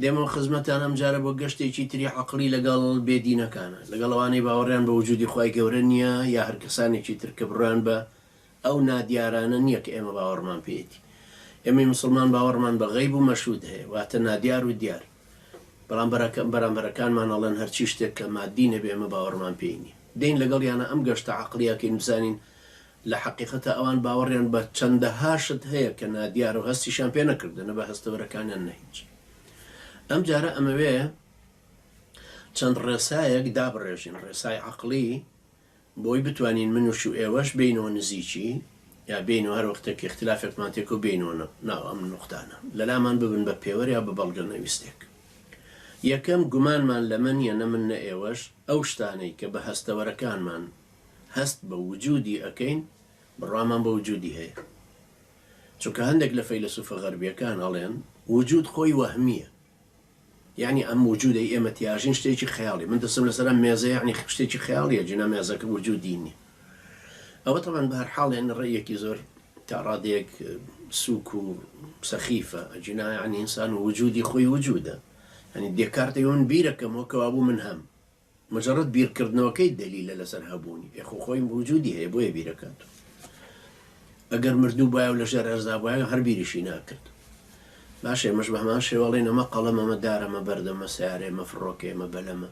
دێمە خزمەتان ئەم جارە بۆ گەشتێکی تری عەقڵی لەگەڵ بێدینەکانە، لەگەڵ ئەوانەی باوەڕیان بە وجودی خوای گەورە نییە یا هەر کەسانێکی تر کە بڕوان بە ئەو نادیارانە نییە کە ئێمە باوەڕمان پێێتی. ئێمەی مسلمان باوەڕمان بە غەیب و مەشهود هەیە، واتە نادیار و دیار. بەڵام بەرامبەرەکانمان ئەڵێن هەرچی شتێک کە مادی نەبێ ئێمە باوەڕمان پێی نییە. دەین لەگەڵ یانە ئەم گەشتە عەقڵیەکەین بزانین لە حەقیقەتە ئەوان باوەڕیان بە چەندەها شت هەیە کە نادیار و هەستیشان پێ نەکردنە بە هەستەوەرەکانیان نەهیچ. ئەم جارە ئەمەوێ چەند ڕێسایەک دابڕێژین، ڕێسای عەقڵی بۆی بتوانین منوش و ئێوەش بینەوە نزیکی یا بینەوە هەر وەختێک اختلافێکمان تێک و بینەوە ناو ئەم نوختانە لەلامان ببن بە پێوەر یا بە بەڵگە نەویستێک. یەکەم گومانمان لە من یە نە من نە ئێوەش ئەو شتانەی کە بە هەستەوەرەکانمان هەست بە وجودی ئەەکەین بڕوامان بە وجودی هەیە. چونکە هەندێک لە فەیلسوفە غەربیەکان ئەڵێن وجود خۆی وەهمیە، یعنی ئەم وجودەی ئێمە تیاژین شتێکی خەیاڵی. من دەستم لەسەر ئەم مێزە یعنی شتێکی خەیاڵیە، جنا مێزەکە وجودی نیە. ئەوە تەبەن بە هەر حاڵ یعنی ڕێیەکی زۆر تا ڕادەیەک سووک و سەخیفە، جنا یعنی ئینسان و وجودی خۆی وجودە. يعني دێکارتە یۆن بیرەکەمەوە کەوابوو من هەم مجرد بیرکردنەوەکەی دلیلە لەسەر هەبوونی یخۆ خۆی وجودی هەیە بۆیە بیرەکات. ئەگەر مردوو باە و لەژێر ئەرزا بواە هەر بیریشی ناکرد. باشێ مەش بە هەمان شێوەڵێن ئەمە قەڵەم، ئەمە دارەمە بەردەمە سیارێ، ئەمە فڕۆکێ، ئەمە بەلەمە،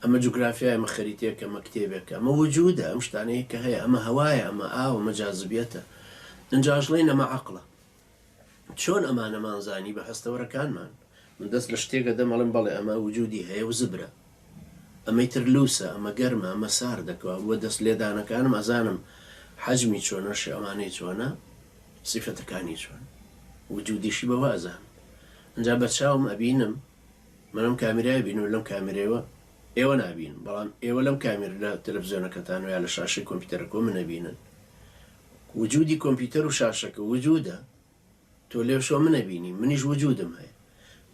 ئەمە جوگرافیای، ئەمە خەریتێکە، ئەمە کتێبێکە، ئەمە وجودە، ئەم شتانەیە کە هەیە، ئەمە هەوایە، ئەمە ئاو، ئەمە جاذبێتە. ئەنجاشڵێن ئەمە عەقڵە. چۆن ئەمانەمانزانی بە هەستەوەرەکانمان؟ من دەست لە شتێکە دەمەڵم بەڵێ ئەمە وجودی هەیە و زبرە، ئەمەی تر لووسە، ئەمە گەرمە، ئەمە سار دەکەوە بووە دەست لێدانەکانم ئەزانم حەجمی چۆنە، شێوانەی چۆنە، سیفەتەکانی چۆن، وجودیشی بەوە ئەزانم. ئەنجا بەرچاوم ئەبینم منم کامیرای بین و لەم کامێرەوە ئێوە نابین، بەڵام ئێوە لەم کامێر لە تەلەڤیزیۆنەکەتان و یا لە شاشەی کۆمپیوتەرەکە من نەبینن. وجودی کۆمپیوتەر و شاشەکە وجودە، تۆ لێو شۆ من نەبینی، منیش وجودم هەیە.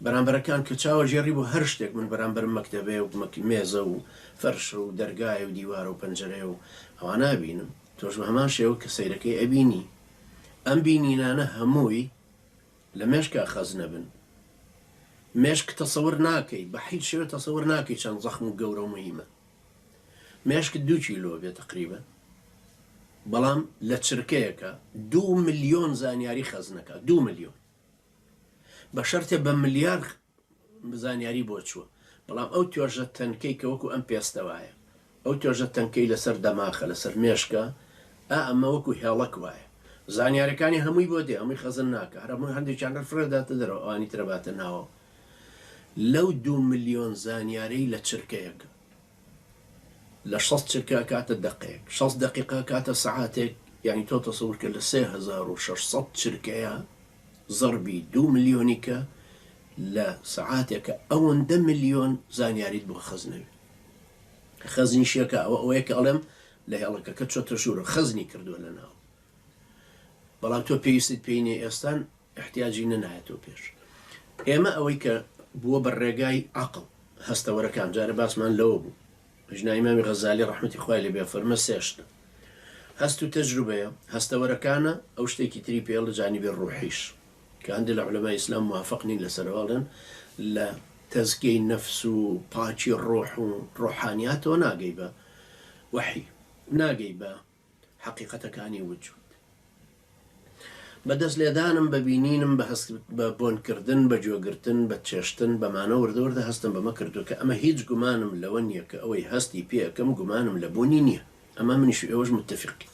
بەرامبەرەکان کە چاوە ژێڕی بۆ هەر شتێک من بەرامبەر مەکتەبێ و مێزە و فەرشە و دەرگایە و دیوارە و پەنجەرێ و ئەوە نابینم. تۆش بە هەمان شێوە کە سەیرەکەی ئەبینی. ئەم بینینانە هەمووی لە مێشکە خەز نەبن. مێشک تەسەور ناکەی، بە هیچ شێوە تەسەور ناکەی چەند زەخم و گەورە و مهمە. مێشک 2 کیلۆ بێت تقریبا، بەڵام لە چرکەیەکە 2 ملیۆن زانیاری خەزنەکە، 2 ملیۆن. بە شەرتێ بە ملیار زانیاری بۆ چووە، بەڵام ئەو توێژە تەنکەی کە وەکو ئەم پێستەوایە، ئەو توێژە تەنکەی لەسەر دەماخە لەسەر مێشکە، ئەمە وەکو هێڵک وایە. زانیارەکانی هەمووی بۆ دێ، هەمووی خەزن ناکە، هەمووی هەندێکیان فرێداتە دەرەوە، ئەوانی ترەباتە ناوە. لەو 2 ملیۆن زانیارەی لە چرکەیەکە، لە 600 چرکە کاتە دقەیەک، 600 دقیقە کاتە سەعاتێک، یعنی تۆ تەسەور کرد لە 3600 چرکەیە زەربی 2 ملیۆنی کە لە سەعاتێکە ئەوەندە ملیۆن زانیاریت بۆ خەزنەوێت. خەزنی شیەکە ئەوەیە کە ئەڵێم لە هێڵەکەکە چۆتە ژوورە، خەزنی کردووە لە ناو. بەڵام تۆ پێویستیت پێینێ ئێستان احتیاجی نەنایەتەوە پێش. ئێمە ئەوەی کە بووە بە ڕێگای عەقڵ هەستەوەرەکان، جارە باسمان لەوە بوو. ژنای ئیمامی غەزالی ڕەحمەتی خوای لێبێ فەرمە 3 شتە: هەست و تەجروبەیە، هەستەوەرەکانە، ئەو شتێکی تری پێڵ لە جانیبی ڕوحیش کە هەندێک لە عولەمای ئیسلام موافق نین لەسەرەوەڵێن لە تەزکیەی نەفس و پاچی ڕۆح و ڕۆحانیاتەوە ناگەی بە وەحی، ناگەی بە حەقیقەتەکانی وجود. بەدەست لێدانم بەبینینم بە بۆنکردن، بە جۆگرتن، بە چێشتن، بەمانە وردەوردە هەستم بەمە کردو کە ئەمە هیچ گومانم لەوە نییە کە ئەوەی هەستی پێ ئەەکەم گومانم لە بوونی نییە. ئەمە منیش ئێوەش متفقین.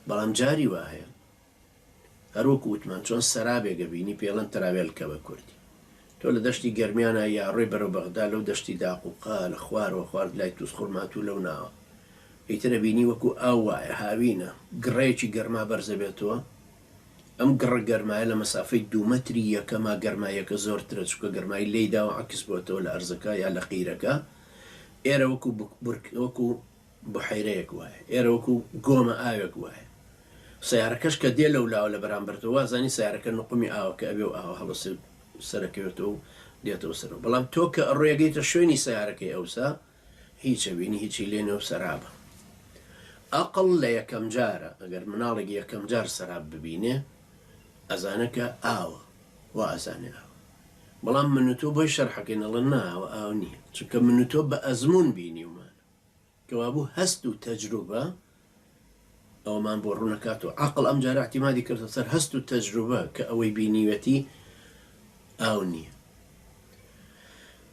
بەڵام جاری وا هەیە هەروەکو وتمان چۆن سەرابێگە بینی پێڵەن تەراوێلکە بە کوردی. تۆ لە دەشتی گەرمیانە یا ڕێی بەرەو بەغدا لەو دەشتی داقوقا لە خوارەوە خوارد لای تووس خوڕمات و لەو ناوە ئیترە بینی وەکو ئاو وایە، هاوینە، گڕەیەکی گەرما بەرزە بێتەوە. ئەم گڕە گەرمایە لە مەسافەی 2 مەتری یەکەما گەرمایەکە زۆرترە، چکە گەرمای لێیداوە عەکس بۆتەوە لە ئەرزەکە یا لە قیرەکە. ئێرە وەکو بحیرەیەک وایە، ئێرە وەکو گۆمە ئاوێک وایە. سیارەکەش کە دێ لەو لاوە لە بەرامبەرتەوە وازانی سیارەکە نقمی ئاوەکە ئەبێ و ئاوە هەڵەسێ سەرەکەوێتەوە و دێتەوە سەرەوە. بەڵام تۆ کە ڕێگەیتە شوێنی سیارەکەی ئەوسا هیچە بینی، هیچی لێنەوە سەرابە. ئەقڵ لە یەکەم جارە ئەگەر مناڵێکی یەکەم جار سەراب ببینێ ئەزانەکە ئاوە، وا ئەزانێ ئاوە. بەڵام من و تۆ بۆی شەرحەکەین ئەڵێن ناوە ئاو نییە، چونکە من و تۆ بە ئەزمون بینیومانە کەوا بوو هەست و تەجروبە ئەومان بۆ ڕوونەکات و عەقڵ ئەم جارە احتیمادی کردە سەر هەست و تەجروبە کە ئەوەی بینیوەتی ئاو نییە.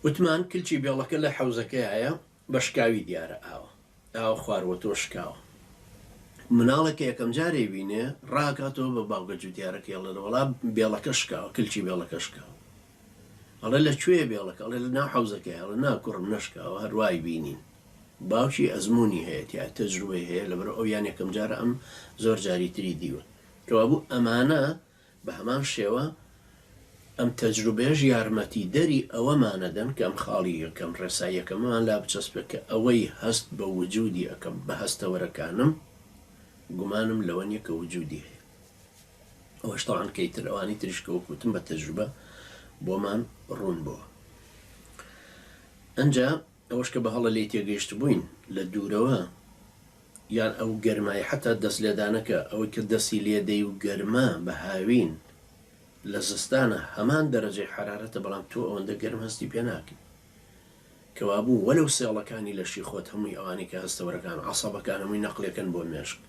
وتمان کلچی بێڵەکە لە حەوزەکەیە بە شکاوی دیارە ئاوە، ئاوە خواروەتەوە شکاوە. مناڵەکە یەکەم جارێ بینێ ڕاکاتەوە بە باوگە جوتیارەکە ئەڵێ وەڵام بێڵەکە شکاوە، کلچی بێڵەکە شکاوە. ئەڵێ لەکوێ بێڵەکە؟ ئەڵێ لە ناو حەوزەکەی. ئەڵێ نا کوڕم نەشکاوە، هەروای بینین. باوکی ئەزمموی هەیە یا تەجروبەی هەیە لەبەر ئەو یان یەکەم جارە ئەم زۆر جاری تری دیوە کەوا بوو ئەمانە بە هەمان شێوە ئەم تەجروبێژ یارمەتی دەری ئەوەمانەدەن کە ئەم خاڵی یەکەم ڕێساییەکەمان لا بچەسپێ کە ئەوەی هەست بە وجودی ئەەکەم بە هەستەوەرەکانم گومانم لەوە نیە کە وجودی هەیە. ئەوەش تەڵان کەیتر ئەوانی تریشکەوەکوتم بە تەجروبە بۆمان ڕوون بووە. ئەنجا ئەوەش کە بە هەڵە لێ تێگەیشت بووین لە دوورەوە یان ئەو گەرمای حتا دەست لێدانەکە ئەوەی کە دەستی لێدەی و گەرما بە هاوین لە زستانە هەمان دەرەجەی حرارەتە، بەڵام تۆ ئەوەندە گەرم هەستی پێ ناکەی کەوا بوو وەلەو سێڵەکانی لەشی خۆت هەمووی ئەوانی کە هەستەوەرەکان عەسەبەکان هەمووی نەقلێکن بۆ مێشک،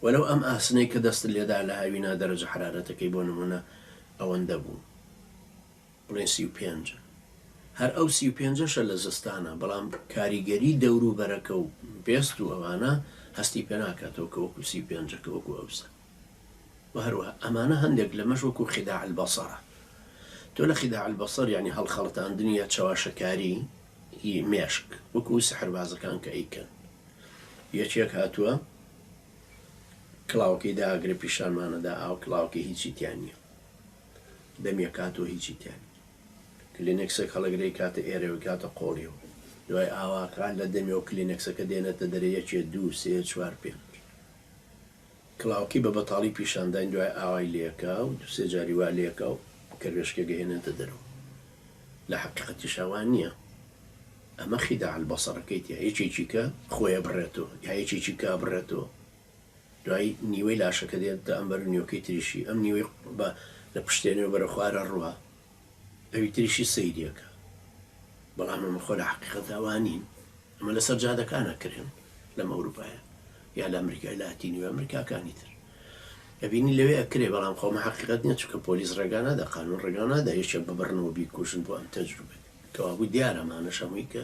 وەلەو ئەم ئاسنەی کە دەست لێدا لە هاوینا دەرەجە حرارەتەکەی بۆ نمونە ئەوەندە بوو بڵێن 35 هەر ئەو 35شە لە زستانە، بەڵام کاریگەری دەوروبەرەکە و پێست و ئەوانە هەستی پێ ناکاتەوە کە وەکو 35کە وەکو ئەوسە. و هەروە ئەمانە هەندێک لەمەش وەکو خیداع البەسەرە. تۆ لە خیداع البەسەر یعنی هەڵخەڵەتاندنی یا چاواشەکاری مێشک وەکو سەحربازەکان کە ئەیکەن. یەکێک هاتووە کڵاوەکەی داگرێ پیشانمانەدا ئاو کڵاوەکە هیچی تیان نییە، دەمیەکاتەوە هیچی تیان کلینێکسێک هەڵەگرەی کاتە ئێرەوە کاتە قۆڵیەوە دوای ئاواکان لە دەمیەوە کلینێکسەکە دێنێتە دەرێ 1 2 3 4 5 کڵاوکی بە بەتاڵی پیشانداین دوای ئاوای لێکا و 2 جاری وا لێکا و کەروێشکە گەهێنێتە دەرەوە. لە حەقیقەتی شاوان نییە، ئەمە خیداع البەسەرەکەیت یا یەکێکی کە خۆیە بڕێتەوە یا یەکێکی کا بڕێتەوە دوای نیوەی لاشەکە دێتە ئەمبەر نیوەکەی تریشی ئەم نیوەی بە لە پشتێنەوە بەرە خوارە ڕوە ئەوی تریشی سەیریەکە. بەڵام ئەمە خۆ لە حەقیقەت ئەوانین، ئەمە لەسەر جادەکانە کردن لەم ئەوروپایە یا لە ئەمریکای لاتینی و ئەمریکاکانی تر ئەبینی لەوێ ئەکرێ، بەڵام خۆمە حەقیقەت نییە چونکە پۆلیس ڕێگانەدا قانون ڕێگانەدا یەکێک ببڕنەوە بیکوژن بۆ ئەم تەجروبە کەوا بوو دیارە ئەمانەش هەمووی کە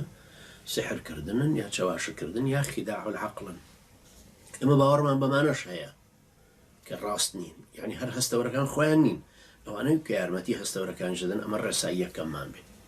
سحرکردنن یا چاواشەکردن یا خیداع العەقڵن. ئەمە باوەڕمان بەمانەش هەیە کە ڕاست نین، یعنی هەر هەستەوەرەکان خۆیان نین، ئەوانەی کە یارمەتی هەستەوەرەکان ژدەن ئەمە ڕێساییەکەممان بێت.